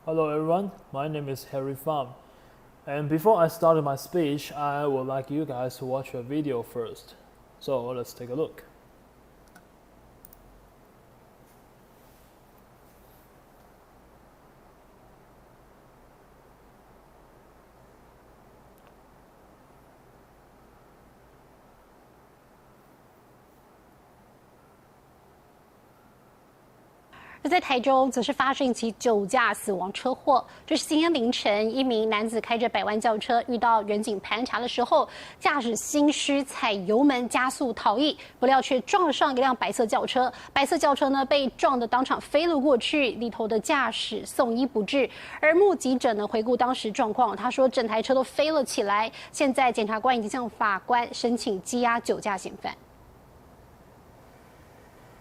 Hello everyone, my name is Harry Fang. And before I start my speech, I would like you guys to watch a video first. So let's take a look.而在台中，则是发生一起酒驾死亡车祸。这是今天凌晨，一名男子开着百万轿车，遇到远警盘查的时候，驾驶心虚，踩油门加速逃逸，不料却撞上一辆白色轿车。白色轿车呢被撞得当场飞了过去，里头的驾驶送医不治。而目击者呢回顾当时状况，他说整台车都飞了起来。现在检察官已经向法官申请羁押酒驾嫌犯。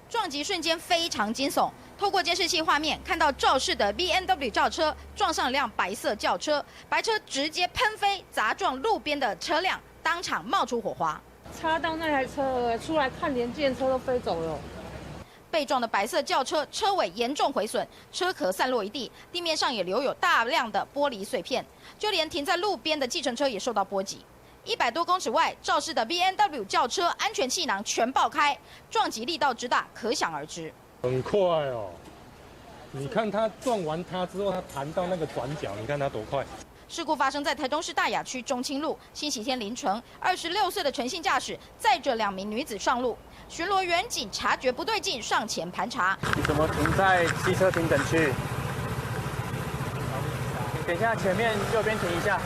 撞击瞬间非常惊悚，透过监视器画面看到肇事的 BMW 轿车撞上了辆白色轿车，白车直接喷飞，砸撞路边的车辆，当场冒出火花。擦到那台车，出来看连电车都飞走了。被撞的白色轿车车尾严重毁损，车壳散落一地，地面上也留有大量的玻璃碎片，就连停在路边的计程车也受到波及。100多公尺外，肇事的 BMW 轿车安全气囊全爆开，撞击力道之大，可想而知。很快哦，你看他撞完他之后，他弹到那个转角，你看他多快。事故发生在台中市大雅区中清路，星期天凌晨，26岁的陈姓驾驶载着2名女子上路，巡逻员警察觉不对劲，上前盘查。你怎么停在汽车停等区？等一下，前面右边停一下。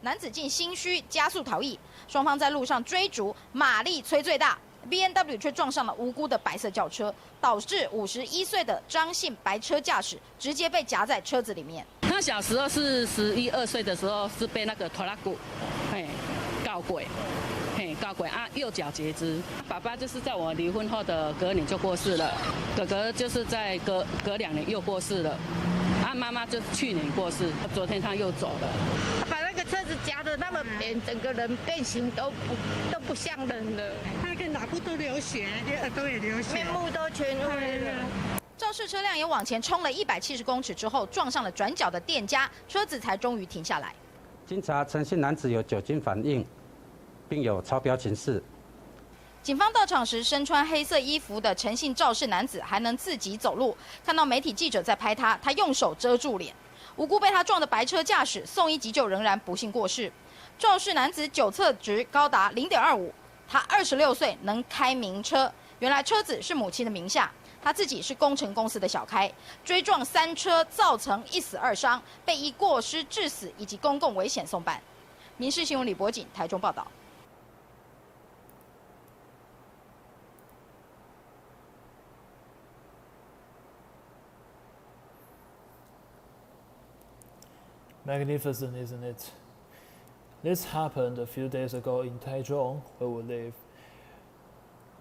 男子竟心虚加速逃逸，双方在路上追逐，马力催最大 ，BMW 却撞上了无辜的白色轿车，导致51岁的张姓白车驾驶直接被夹在车子里面。他小时候是11、2岁的时候是被那个拖拉骨，告轨，告轨啊，右脚截肢。爸爸就是在我离婚后的隔年就过世了，哥哥就是在隔2年又过世了，啊，妈妈就去年过世，昨天他又走了。把那个车子夹得那么扁，整个人变形都不像人了。那个脑部都流血，耳朵也流血，面目都全灰了。肇事车辆也往前冲了170公尺之后，撞上了转角的店家，车子才终于停下来。经查，陈姓男子有酒精反应，并有超标情事。警方到场时，身穿黑色衣服的陈姓肇事男子还能自己走路。看到媒体记者在拍他，他用手遮住脸。无辜被他撞的白车驾驶送医急救，仍然不幸过世。肇事男子酒测值高达0.25，他26岁，能开名车。原来车子是母亲的名下，他自己是工程公司的小开。追撞3车，造成1死2伤，被依过失致死以及公共危险送办。民视新闻李博景台中报道。Magnificent, isn't it? This happened a few days ago in Taichung, where we live.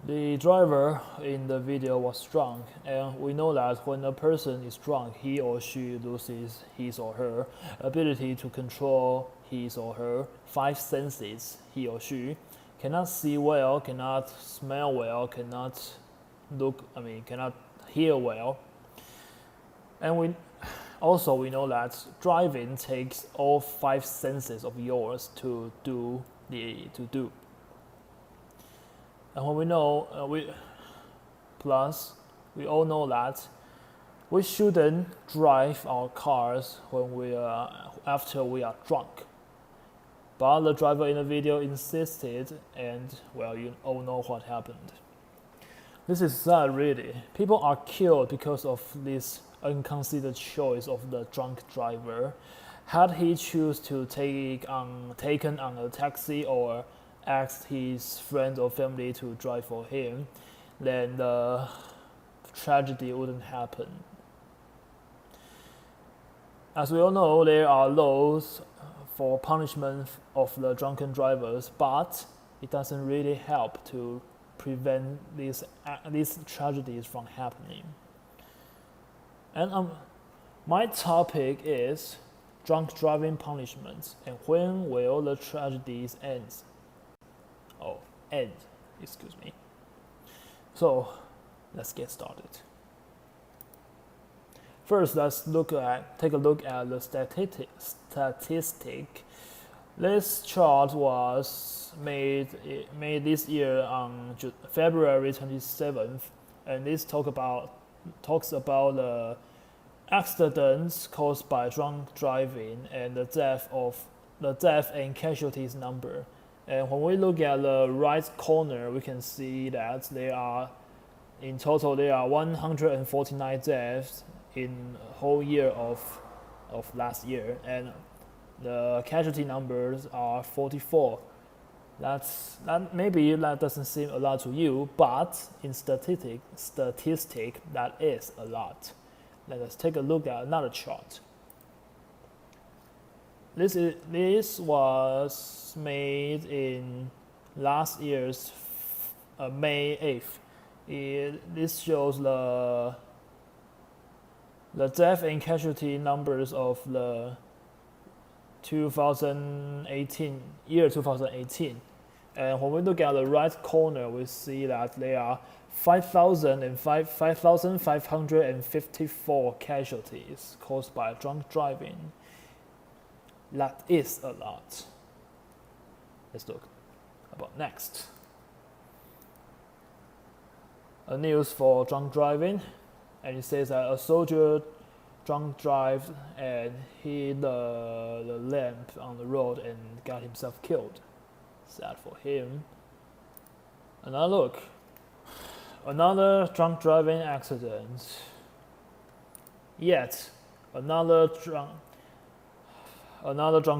The driver in the video was drunk, and we know that when a person is drunk, he or she loses his or her ability to control his or her 5 senses. He or she cannot see well, cannot smell well, cannot hear well. And we know that driving takes all 5 senses of yours to do. And when we know, we all know that we shouldn't drive our cars after we are drunk. But the driver in the video insisted, and well, you all know what happened. This is sad, really. People are killed because of this unconsidered choice of the drunk driver. Had he choose to taken on a taxi or asked his friends or family to drive for him, then the tragedy wouldn't happen. As we all know, there are laws for punishment of the drunken drivers, but it doesn't really help to prevent these tragedies from happening. And my topic is drunk driving punishments, and when will the tragedies end? Excuse me. So, let's get started. first, let's take a look at the statistic. This chart was made this year on February 27th, and this talks about the accidents caused by drunk driving and the death and casualties number. And when we look at the right corner, we can see that in total there are 149 deaths in the whole year of last year, and the casualty numbers are 44. Maybe that doesn't seem a lot to you, but in statistic that is a lot. Let us take a look at another chart. This was made in last year's May 8th. This shows the death and casualty numbers of the 2018. And when we look at the right corner, we see that there are 5,554 casualties caused by drunk driving. That is a lot. Let's look about next. A news for drunk driving, and it says that a soldier drunk drive and hit the lamp on the road and got himself killed. Sad for him. Another drunk driving accident. Yet another drunk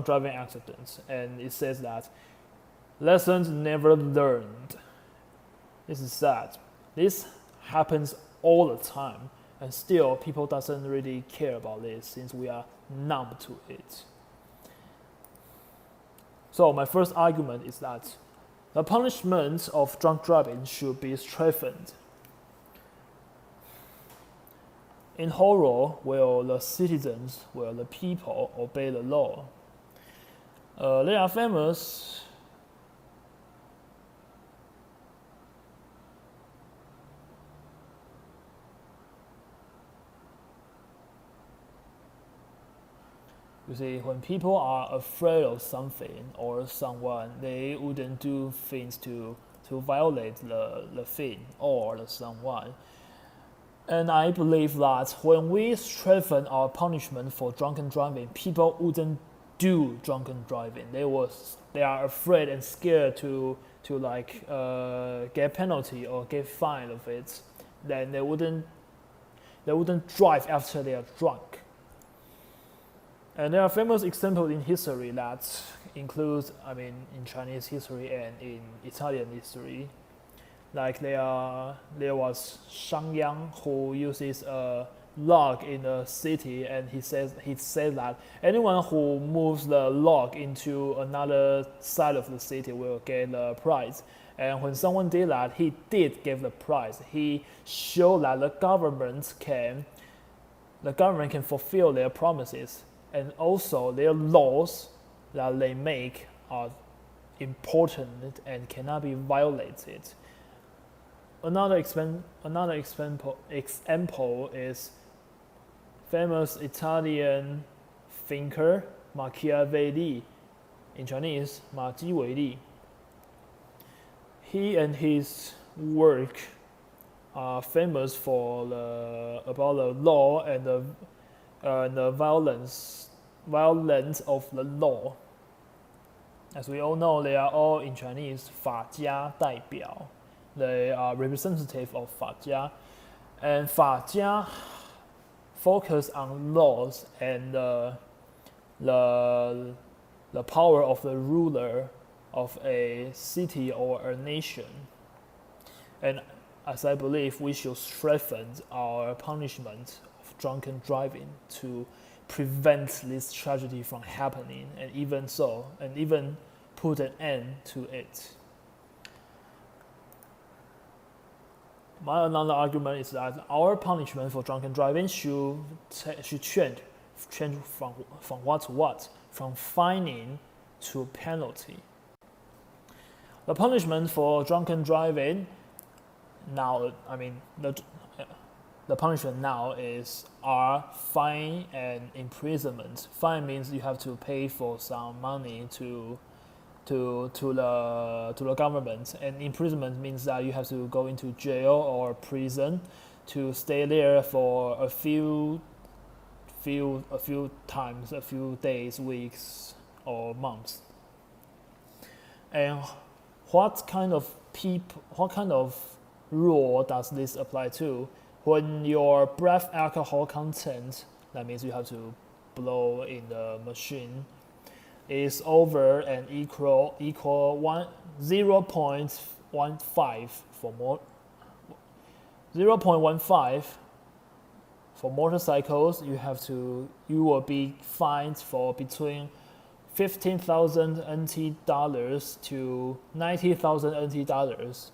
driving accident, and it says that lessons never learned. This is sad. This happens all the time, and still people doesn't really care about this since we are numb to it. So my first argument is that the punishment of drunk driving should be strengthened. In horror, will the people obey the law? They are famous. You see, when people are afraid of something or someone, they wouldn't do things to violate the thing or the someone. And I believe that when we strengthen our punishment for drunken driving, people wouldn't do drunken driving. They are afraid and scared to get penalty or get fined of it. Then they wouldn't drive after they are drunk. And there are famous examples in history that includes, in Chinese history and in Italian history. Like there was Shangyang who uses a log in a city, and he said that anyone who moves the log into another side of the city will get the prize. And when someone did that, he did give the prize. He showed that the government can fulfill their promises, and also their laws that they make are important and cannot be violated. Another example is famous Italian thinker Machiavelli, in Chinese 马基维利. He and his work are famous for about the law and the violence of the law. As we all know, they are all in Chinese 法家代表. They are representative of 法家, and 法家focus on laws and the power of the ruler of a city or a nation. And as I believe, we should strengthen our punishment of drunken driving to prevent this tragedy from happening, and even put an end to it. My another argument is that our punishment for drunken driving should change from what to what? From fining to penalty. The punishment for drunken driving now, the punishment now are fine and imprisonment. Fine means you have to pay for some money to the government, and imprisonment means that you have to go into jail or prison to stay there for a few times, a few days, weeks, or months. And what kind of rule does this apply to? When your breath alcohol content, that means you have to blow in the machine, is over and equal 0.15 for 0.15 for motorcycles, you will be fined for between 15,000 NT dollars to 90,000 NT dollars.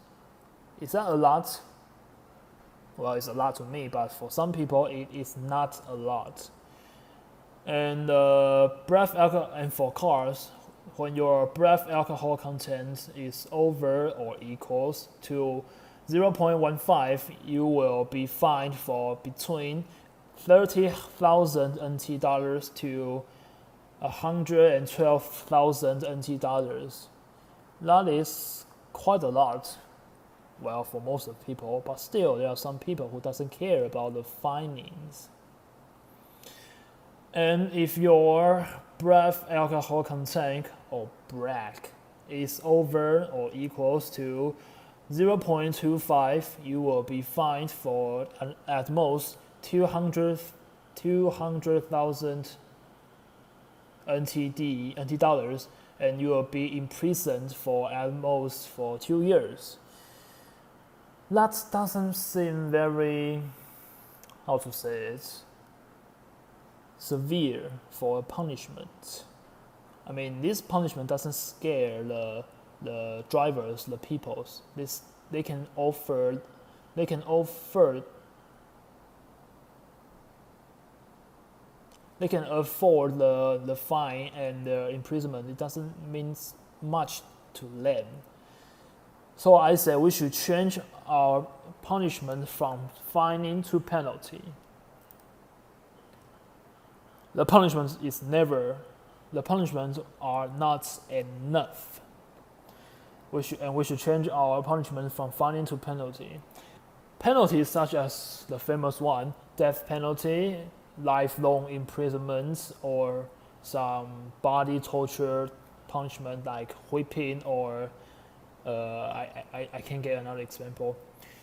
Is that a lot? Well, it's a lot to me, but for some people it is not a lot. And breath alcohol, and for cars, when your breath alcohol content is over or equals to 0.15, you will be fined for between 30,000 NT dollars to 112,000 NT dollars. That is quite a lot. Well, for most of the people, but still there are some people who doesn't care about the findings. And if your breath alcohol content, or BRAC, is over or equals to 0.25, you will be fined for at most 200,000 NT dollars, and you will be imprisoned for at most for 2 years. That doesn't seem very, how to say it, severe for a punishment. I mean, this punishment doesn't scare the drivers, the peoples. They can afford the fine and the imprisonment. It doesn't mean much to them. So I say we should change our punishment from fining to penalty. The punishments are not enough. We should change our punishment from fining to penalty. Penalties such as the famous one, death penalty, lifelong imprisonment, or some body torture punishment like whipping, or I can get another example,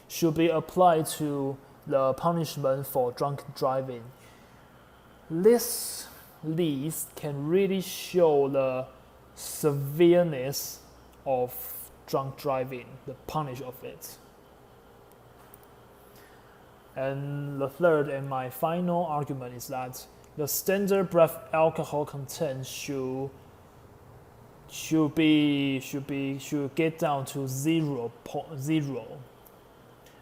should be applied to the punishment for drunk driving. This list can really show the severeness of drunk driving, the punish of it. And the third and my final argument is that the standard breath alcohol content should get down to 0.0.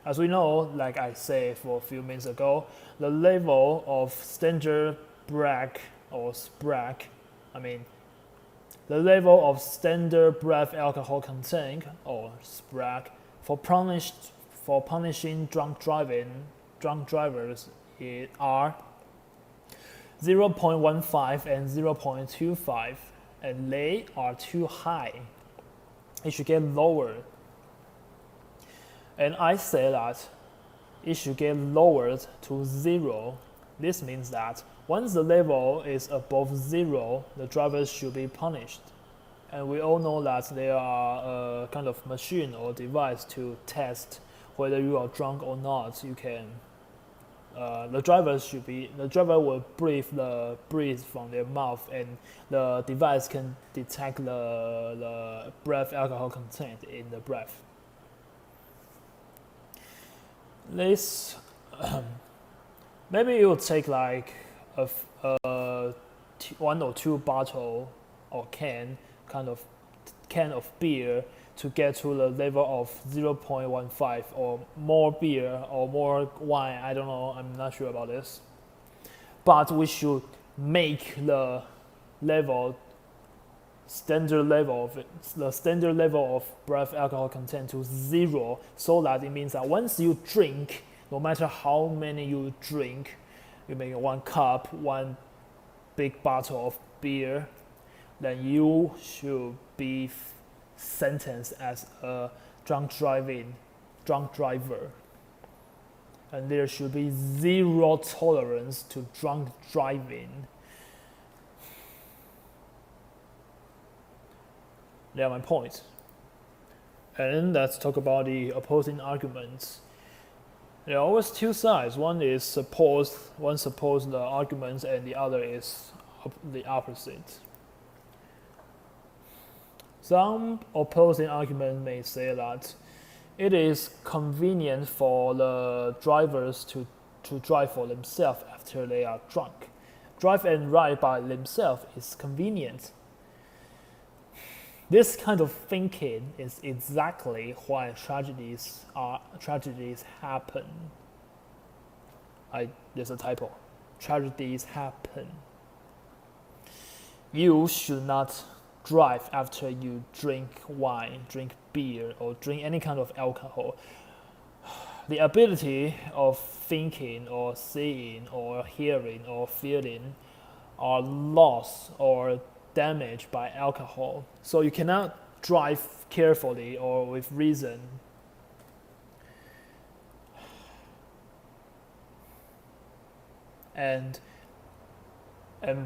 As we know, like I said for a few minutes ago, the level of standard BRAC or SPRAC, the level of standard breath alcohol content or SPRAC for punishing drunk drivers are 0.15 and 0.25, and they are too high. It should get lower. And I say that it should get lowered to 0. This means that once the level is above 0, the drivers should be punished. And we all know that there are a kind of machine or device to test whether you are drunk or not. You can, the driver will breathe from their mouth, and the device can detect the breath alcohol content in the breath. This maybe it will take like a 1 or 2 bottle or can of beer to get to the level of 0.15, or more beer or more wine. I don't know. I'm not sure about this. But we should make the standard level of breath alcohol content to 0, so that it means that once you drink, no matter how many you drink, you make 1 cup, 1 big bottle of beer, then you should be sentenced as a drunk driver. And there should be 0 tolerance to drunk driving. They are my points. And let's talk about the opposing arguments. There are always 2 sides. One supports the arguments, and the other is the opposite. Some opposing argument may say that it is convenient for the drivers to drive for themselves after they are drunk. Drive and ride by themselves is convenient. This kind of thinking is exactly why tragedies happen. There's a typo. Tragedies happen. You should not drive after you drink wine, drink beer, or drink any kind of alcohol. The ability of thinking or seeing or hearing or feeling are lost or damaged by alcohol. So you cannot drive carefully or with reason. And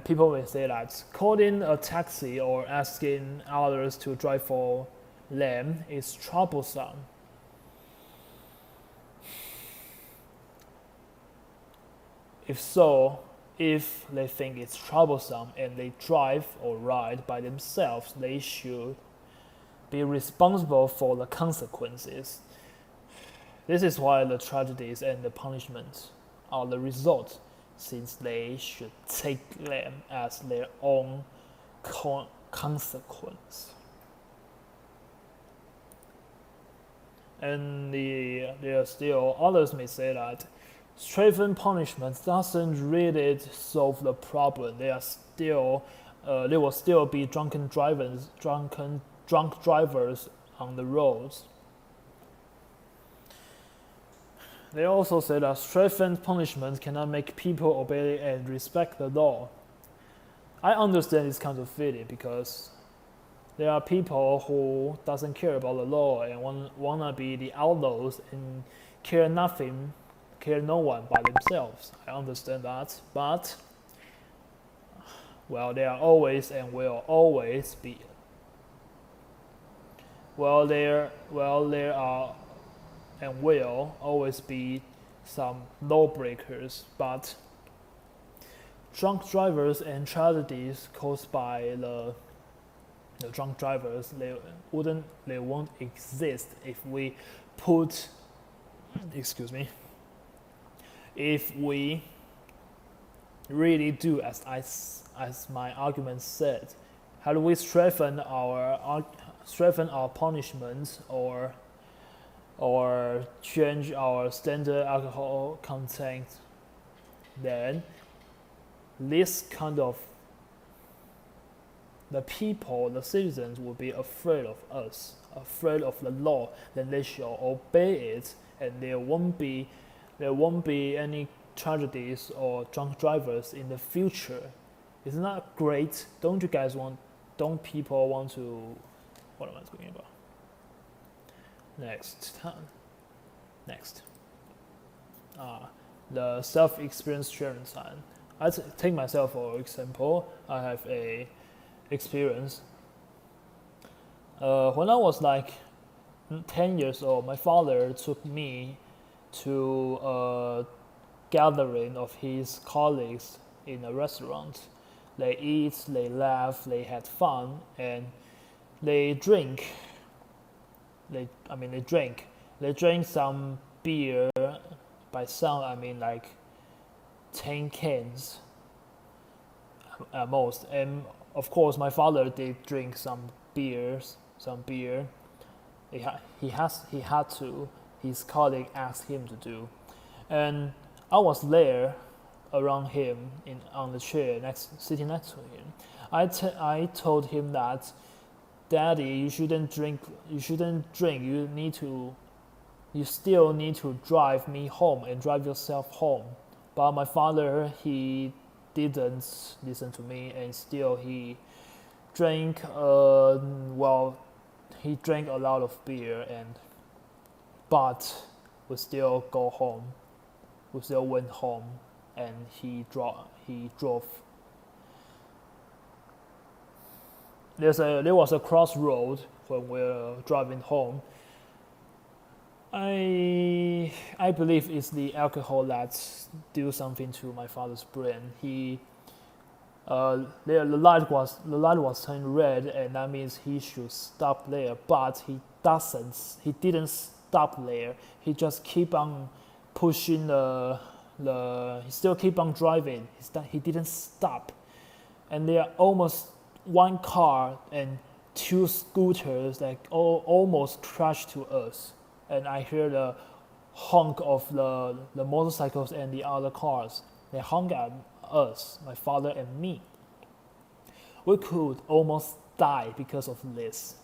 people may say that calling a taxi or asking others to drive for them is troublesome. If they think it's troublesome and they drive or ride by themselves, they should be responsible for the consequences. This is why the tragedies and the punishments are the result, since they should take them as their own consequence. And there are still others may say that straightened punishment doesn't really solve the problem. There will still be drunk drivers on the roads. They also say that straightened punishment cannot make people obey and respect the law. I understand this kind of feeling because there are people who doesn't care about the law and wanna be the outlaws and care no one by themselves. I understand that, but there are always and will always be. There are and will always be some lawbreakers, but drunk drivers and tragedies caused by the drunk drivers, they won't exist if we really do as my argument said. How do we strengthen our punishments or change our standard alcohol content? Then this kind of the citizens will be afraid of us, afraid of the law. Then they shall obey it, and there won't be any tragedies or drunk drivers in the future. Isn't that great? Don't people want to? What am I talking about? Next. The self-experience sharing time. I take myself for example. I have a experience. When I was like 10 years old, my father took me to a gathering of his colleagues in a restaurant. They eat, they laugh, they had fun, and they drink. They drank some beer. By some, I mean like 10 cans at most. And of course, my father did drink some beer. He had to. His colleague asked him to do, and I was there around him on the chair sitting next to him. I told him that, Daddy, you shouldn't drink. You you still need to drive me home and drive yourself home. But my father, he didn't listen to me, and still he drank, he drank a lot of beer, but we still go home. We still went home, and he drove. There was a crossroad when we were driving home. I believe it's the alcohol that do something to my father's brain. The light was turned red, and that means he should stop there. But he doesn't. He didn't stop there. He just keep on pushing he still keep on driving. He didn't stop, and there are almost one car and two scooters that almost crashed to us. And I hear the honk of the motorcycles and the other cars. They honk at us, my father and me. We could almost die because of this.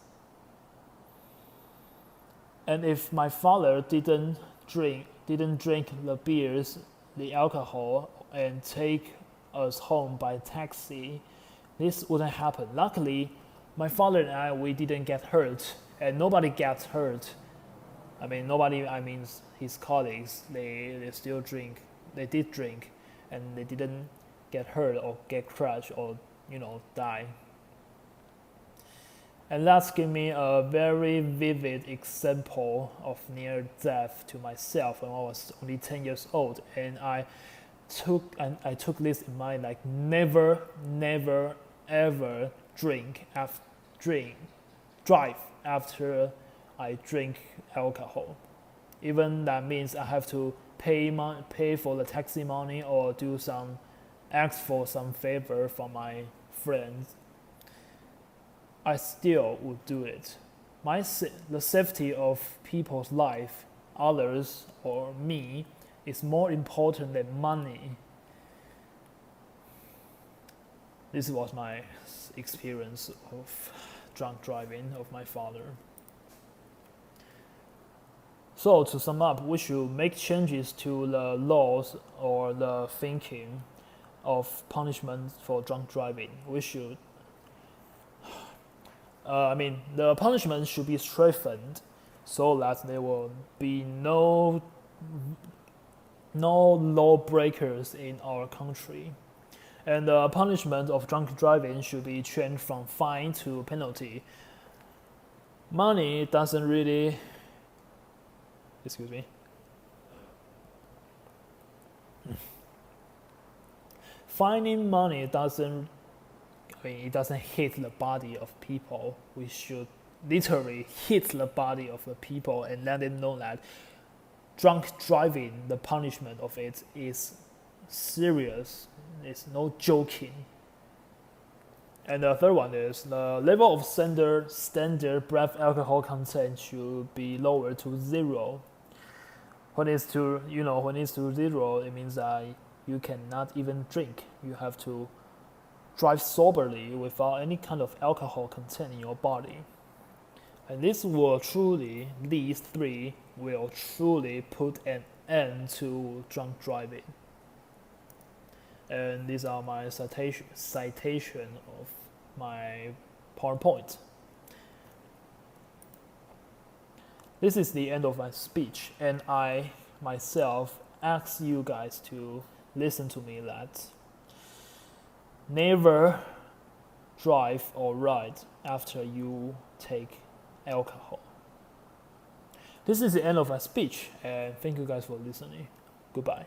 And if my father didn't drink the beers, the alcohol, and take us home by taxi, this wouldn't happen. Luckily, my father and I, we didn't get hurt, and nobody gets hurt. I mean his colleagues, they still drink. They did drink, and they didn't get hurt or get crushed or die. And that's given me a very vivid example of near death to myself when I was only 10 years old, and I took this in mind, like never ever drive after I drink alcohol. Even that means I have to pay for the taxi money or ask for some favor from my friends. I still would do it. The safety of people's life, others or me, is more important than money. This was my experience of drunk driving of my father. So to sum up, we should make changes to the laws or the thinking of punishment for drunk driving. We should, the punishment should be strengthened so that there will be no law breakers in our country. And the punishment of drunk driving should be changed from fine to penalty. Money doesn't really Finding money doesn't hit the body of people. We should literally hit the body of the people and let them know that drunk driving, the punishment of it is serious. It's no joking. And the third one is the level of standard breath alcohol content should be lowered to 0. When it's to 0, it means that you cannot even drink. You have to drive soberly without any kind of alcohol content in your body. And these three will truly put an end to drunk driving. And these are my citation of my PowerPoint. This is the end of my speech, and I myself ask you guys to listen to me that never drive or ride after you take alcohol. This is the end of my speech, and thank you guys for listening. Goodbye.